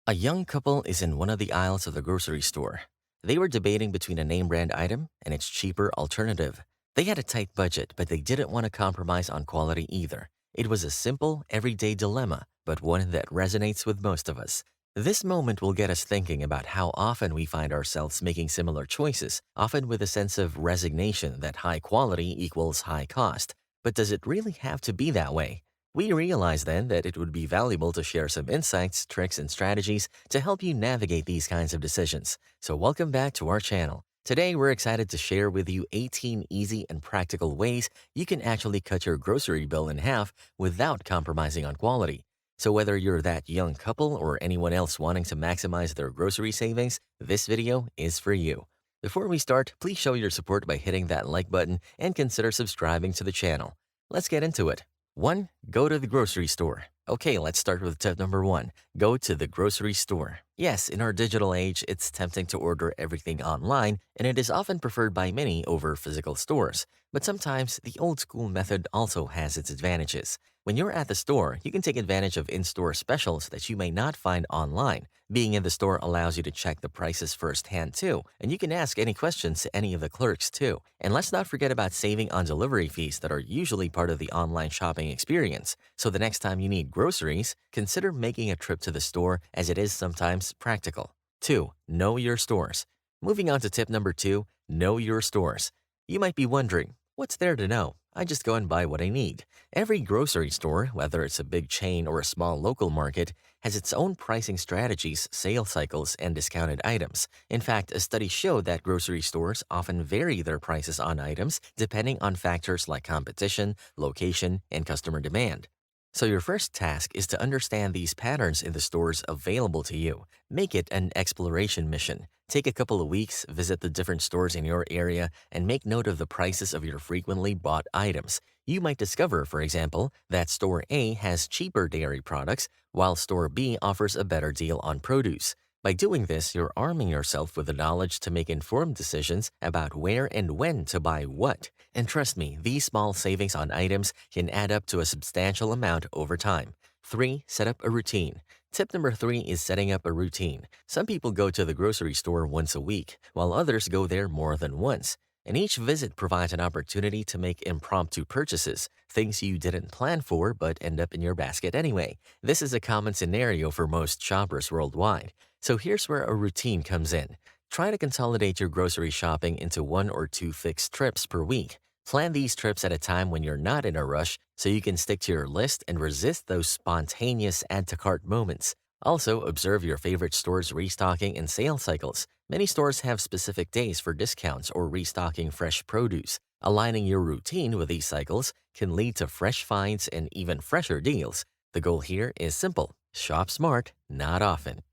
A young couple is in one of the aisles of the grocery store. They were debating between a name brand item and its cheaper alternative. They had a tight budget, but they didn't want to compromise on quality either. It was a simple, everyday dilemma, but one that resonates with most of us. This moment will get us thinking about how often we find ourselves making similar choices, often with a sense of resignation that high quality equals high cost. But does it really have to be that way? We realized then that it would be valuable to share some insights, tricks, and strategies to help you navigate these kinds of decisions. So, welcome back to our channel. Today, we're excited to share with you 18 easy and practical ways you can actually cut your grocery bill in half without compromising on quality. So, whether you're that young couple or anyone else wanting to maximize their grocery savings, this video is for you. Before we start, please show your support by hitting that like button and consider subscribing to the channel. Let's get into it. 1. Go to the grocery store. Okay, let's start with tip number 1. Go to the grocery store. Yes, in our digital age, it's tempting to order everything online, and it is often preferred by many over physical stores. But sometimes, the old school method also has its advantages. When you're at the store, you can take advantage of in-store specials that you may not find online. Being in the store allows you to check the prices firsthand too, and you can ask any questions to any of the clerks too. And let's not forget about saving on delivery fees that are usually part of the online shopping experience. So the next time you need groceries, consider making a trip to the store as it is sometimes practical. 2. Know your stores. Moving on to tip number 2, know your stores. You might be wondering, what's there to know? I just go and buy what I need. Every grocery store, whether it's a big chain or a small local market, has its own pricing strategies, sales cycles, and discounted items. In fact, a study showed that grocery stores often vary their prices on items depending on factors like competition, location, and customer demand. So your first task is to understand these patterns in the stores available to you. Make it an exploration mission. Take a couple of weeks, visit the different stores in your area, and make note of the prices of your frequently bought items. You might discover, for example, that store A has cheaper dairy products, while store B offers a better deal on produce. By doing this, you're arming yourself with the knowledge to make informed decisions about where and when to buy what. And trust me, these small savings on items can add up to a substantial amount over time. 3. Set up a routine. Tip number 3 is setting up a routine. Some people go to the grocery store once a week, while others go there more than once. And each visit provides an opportunity to make impromptu purchases, things you didn't plan for but end up in your basket anyway. This is a common scenario for most shoppers worldwide. So here's where a routine comes in. Try to consolidate your grocery shopping into 1 or 2 fixed trips per week. Plan these trips at a time when you're not in a rush so you can stick to your list and resist those spontaneous add-to-cart moments. Also, observe your favorite stores' restocking and sale cycles. Many stores have specific days for discounts or restocking fresh produce. Aligning your routine with these cycles can lead to fresh finds and even fresher deals. The goal here is simple. Shop smart, not often.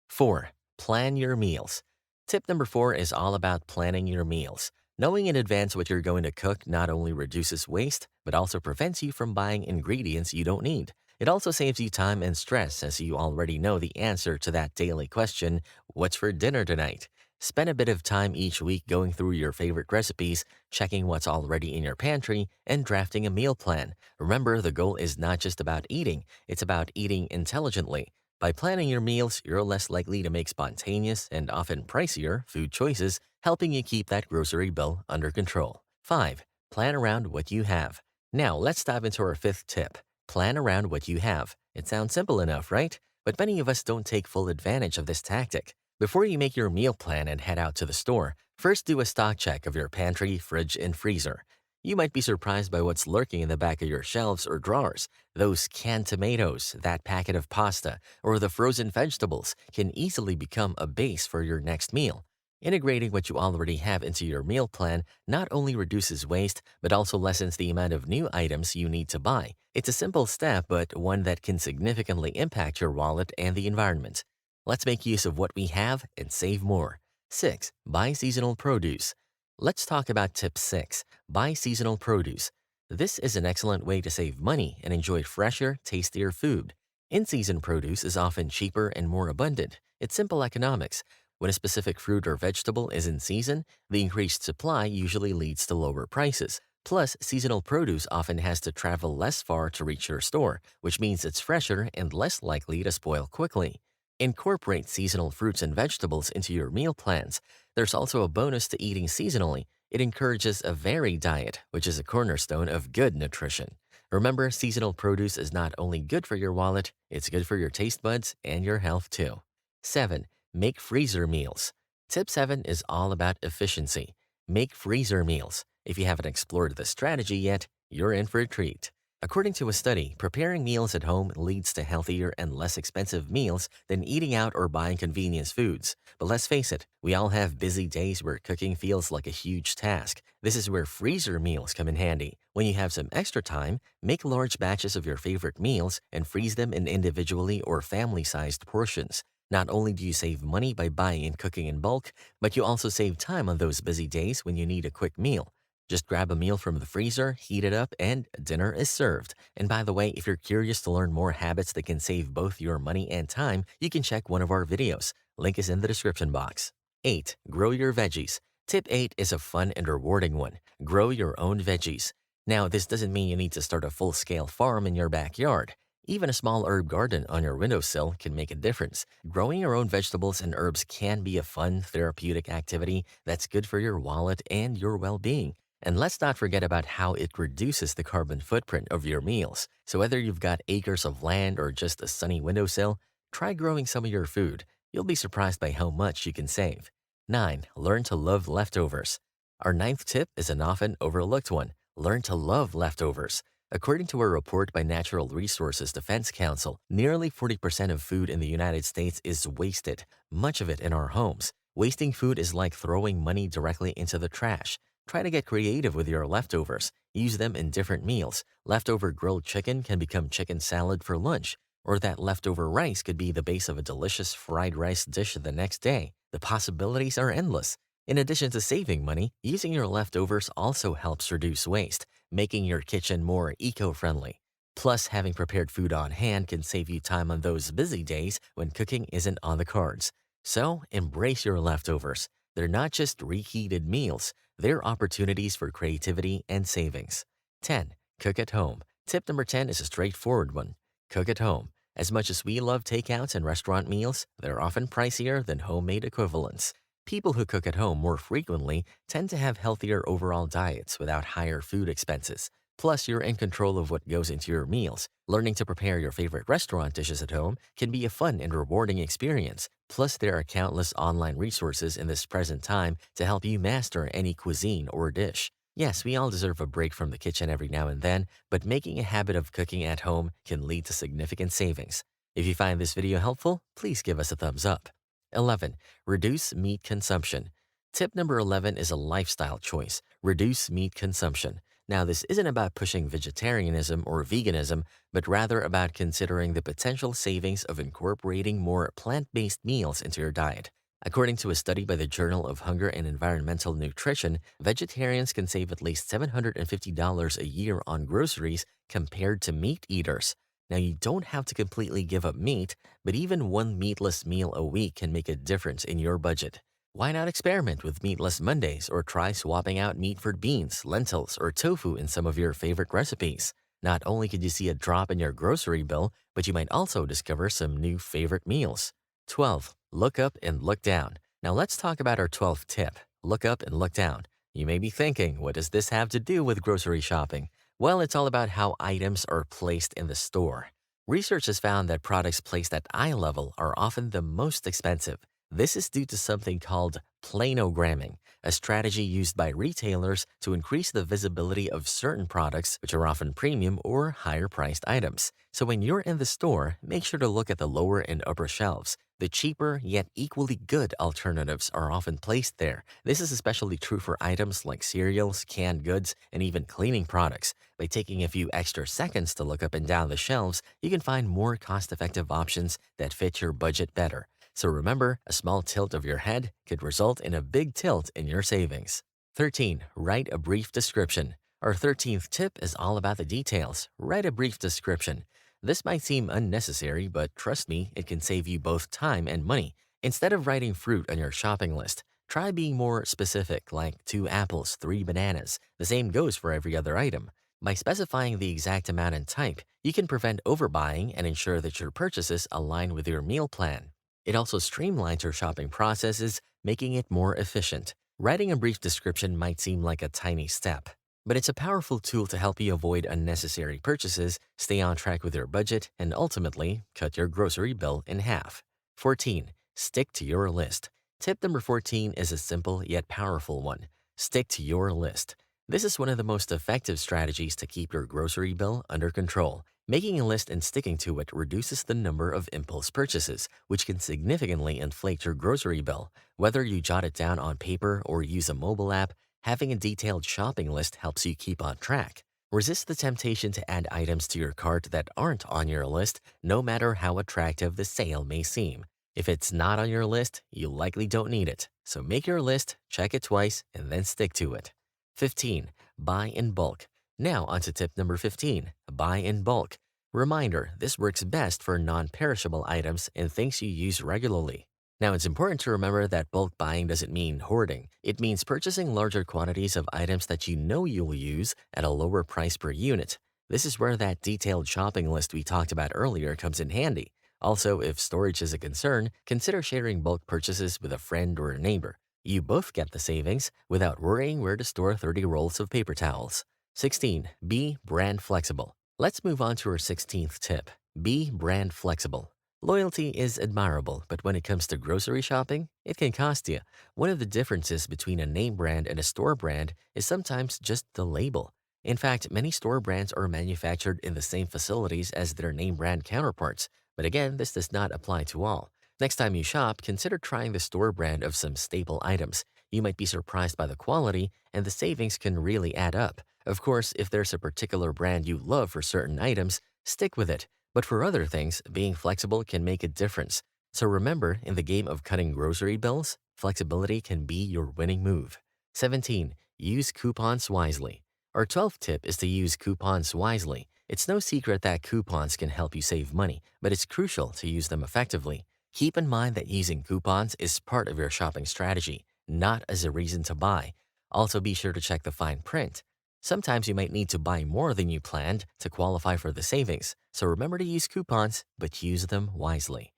4. Plan your meals. Tip number 4 is all about planning your meals. Knowing in advance what you're going to cook not only reduces waste, but also prevents you from buying ingredients you don't need. It also saves you time and stress as you already know the answer to that daily question, what's for dinner tonight? Spend a bit of time each week going through your favorite recipes, checking what's already in your pantry, and drafting a meal plan. Remember, the goal is not just about eating, it's about eating intelligently. By planning your meals, you're less likely to make spontaneous and often pricier food choices, helping you keep that grocery bill under control. 5. Plan around what you have. Now, let's dive into our 5th tip. Plan around what you have. It sounds simple enough, right? But many of us don't take full advantage of this tactic. Before you make your meal plan and head out to the store, first do a stock check of your pantry, fridge, and freezer. You might be surprised by what's lurking in the back of your shelves or drawers. Those canned tomatoes, that packet of pasta, or the frozen vegetables can easily become a base for your next meal. Integrating what you already have into your meal plan not only reduces waste, but also lessens the amount of new items you need to buy. It's a simple step, but one that can significantly impact your wallet and the environment. Let's make use of what we have and save more. 6. Buy seasonal produce. Let's talk about tip 6. Buy seasonal produce. This is an excellent way to save money and enjoy fresher, tastier food. In-season produce is often cheaper and more abundant. It's simple economics. When a specific fruit or vegetable is in season, the increased supply usually leads to lower prices. Plus, seasonal produce often has to travel less far to reach your store, which means it's fresher and less likely to spoil quickly. Incorporate seasonal fruits and vegetables into your meal plans. There's also a bonus to eating seasonally. It encourages a varied diet, which is a cornerstone of good nutrition. Remember, seasonal produce is not only good for your wallet, it's good for your taste buds and your health too. 7. Make freezer meals. Tip 7 is all about efficiency. Make freezer meals. If you haven't explored this strategy yet, you're in for a treat. According to a study, preparing meals at home leads to healthier and less expensive meals than eating out or buying convenience foods. But let's face it, we all have busy days where cooking feels like a huge task. This is where freezer meals come in handy. When you have some extra time, make large batches of your favorite meals and freeze them in individually or family-sized portions. Not only do you save money by buying and cooking in bulk, but you also save time on those busy days when you need a quick meal. Just grab a meal from the freezer, heat it up, and dinner is served. And by the way, if you're curious to learn more habits that can save both your money and time, you can check one of our videos. Link is in the description box. 8. Grow your veggies. Tip 8 is a fun and rewarding one. Grow your own veggies. Now, this doesn't mean you need to start a full-scale farm in your backyard. Even a small herb garden on your windowsill can make a difference. Growing your own vegetables and herbs can be a fun, therapeutic activity that's good for your wallet and your well-being. And let's not forget about how it reduces the carbon footprint of your meals. So whether you've got acres of land or just a sunny windowsill, try growing some of your food. You'll be surprised by how much you can save. 9. Learn to love leftovers. Our ninth tip is an often overlooked one. Learn to love leftovers. According to a report by Natural Resources Defense Council, nearly 40% of food in the United States is wasted, much of it in our homes. Wasting food is like throwing money directly into the trash. Try to get creative with your leftovers. Use them in different meals. Leftover grilled chicken can become chicken salad for lunch, or that leftover rice could be the base of a delicious fried rice dish the next day. The possibilities are endless. In addition to saving money, using your leftovers also helps reduce waste, making your kitchen more eco-friendly. Plus, having prepared food on hand can save you time on those busy days when cooking isn't on the cards. So, embrace your leftovers. They're not just reheated meals, they're opportunities for creativity and savings. 10. Cook at home. Tip number 10 is a straightforward one. Cook at home. As much as we love takeouts and restaurant meals, they're often pricier than homemade equivalents. People who cook at home more frequently tend to have healthier overall diets without higher food expenses. Plus, you're in control of what goes into your meals. Learning to prepare your favorite restaurant dishes at home can be a fun and rewarding experience. Plus, there are countless online resources in this present time to help you master any cuisine or dish. Yes, we all deserve a break from the kitchen every now and then, but making a habit of cooking at home can lead to significant savings. If you find this video helpful, please give us a thumbs up. 11. Reduce meat consumption. Tip number 11 is a lifestyle choice. Reduce meat consumption. Now, this isn't about pushing vegetarianism or veganism, but rather about considering the potential savings of incorporating more plant-based meals into your diet. According to a study by the Journal of Hunger and Environmental Nutrition, vegetarians can save at least $750 a year on groceries compared to meat eaters. Now, you don't have to completely give up meat, but even one meatless meal a week can make a difference in your budget. Why not experiment with meatless Mondays or try swapping out meat for beans, lentils, or tofu in some of your favorite recipes? Not only could you see a drop in your grocery bill, but you might also discover some new favorite meals. 12. Look up and look down. Now let's talk about our 12th tip. Look up and look down. You may be thinking, what does this have to do with grocery shopping? Well, it's all about how items are placed in the store. Research has found that products placed at eye level are often the most expensive. This is due to something called planogramming, a strategy used by retailers to increase the visibility of certain products, which are often premium or higher priced items. So when you're in the store, make sure to look at the lower and upper shelves. The cheaper yet equally good alternatives are often placed there. This is especially true for items like cereals, canned goods, and even cleaning products. By taking a few extra seconds to look up and down the shelves, you can find more cost-effective options that fit your budget better. So remember, a small tilt of your head could result in a big tilt in your savings. 13. Write a brief description. Our 13th tip is all about the details. Write a brief description. This might seem unnecessary, but trust me, it can save you both time and money. Instead of writing fruit on your shopping list, try being more specific, like 2 apples, 3 bananas. The same goes for every other item. By specifying the exact amount and type, you can prevent overbuying and ensure that your purchases align with your meal plan. It also streamlines your shopping processes, making it more efficient. Writing a brief description might seem like a tiny step, but it's a powerful tool to help you avoid unnecessary purchases, stay on track with your budget, and ultimately cut your grocery bill in half. 14. Stick to your list. Tip number 14 is a simple yet powerful one. Stick to your list. This is one of the most effective strategies to keep your grocery bill under control. Making a list and sticking to it reduces the number of impulse purchases, which can significantly inflate your grocery bill. Whether you jot it down on paper or use a mobile app, having a detailed shopping list helps you keep on track. Resist the temptation to add items to your cart that aren't on your list, no matter how attractive the sale may seem. If it's not on your list, you likely don't need it. So make your list, check it twice, and then stick to it. 15. Buy in bulk. Now onto tip number 15. Buy in bulk. Reminder, this works best for non-perishable items and things you use regularly. Now, it's important to remember that bulk buying doesn't mean hoarding. It means purchasing larger quantities of items that you know you'll use at a lower price per unit. This is where that detailed shopping list we talked about earlier comes in handy. Also, if storage is a concern, consider sharing bulk purchases with a friend or a neighbor. You both get the savings without worrying where to store 30 rolls of paper towels. 16. Be brand flexible. Let's move on to our 16th tip. Be brand flexible. Loyalty is admirable, but when it comes to grocery shopping, it can cost you. One of the differences between a name brand and a store brand is sometimes just the label. In fact, many store brands are manufactured in the same facilities as their name brand counterparts, but again, this does not apply to all. Next time you shop, consider trying the store brand of some staple items. You might be surprised by the quality, and the savings can really add up. Of course, if there's a particular brand you love for certain items, stick with it. But for other things, being flexible can make a difference. So remember, in the game of cutting grocery bills, flexibility can be your winning move. 17. Use coupons wisely. Our 12th tip is to use coupons wisely. It's no secret that coupons can help you save money, but it's crucial to use them effectively. Keep in mind that using coupons is part of your shopping strategy, not as a reason to buy. Also, be sure to check the fine print. Sometimes you might need to buy more than you planned to qualify for the savings, so remember to use coupons, but use them wisely.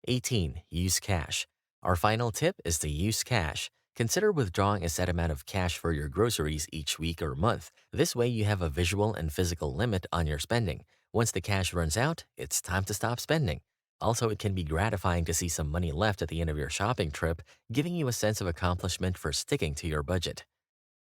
18. Use cash. Our final tip is to use cash. Consider withdrawing a set amount of cash for your groceries each week or month. This way you have a visual and physical limit on your spending. Once the cash runs out, it's time to stop spending. Also, it can be gratifying to see some money left at the end of your shopping trip, giving you a sense of accomplishment for sticking to your budget.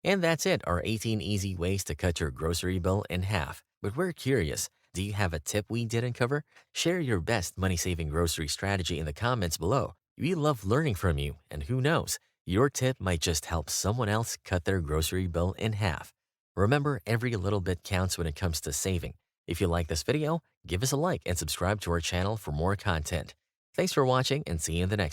And that's it, our 18 easy ways to cut your grocery bill in half. But we're curious, do you have a tip we didn't cover? Share your best money-saving grocery strategy in the comments below. We love learning from you, and who knows, your tip might just help someone else cut their grocery bill in half. Remember, every little bit counts when it comes to saving. If you like this video, give us a like and subscribe to our channel for more content. Thanks for watching and see you in the next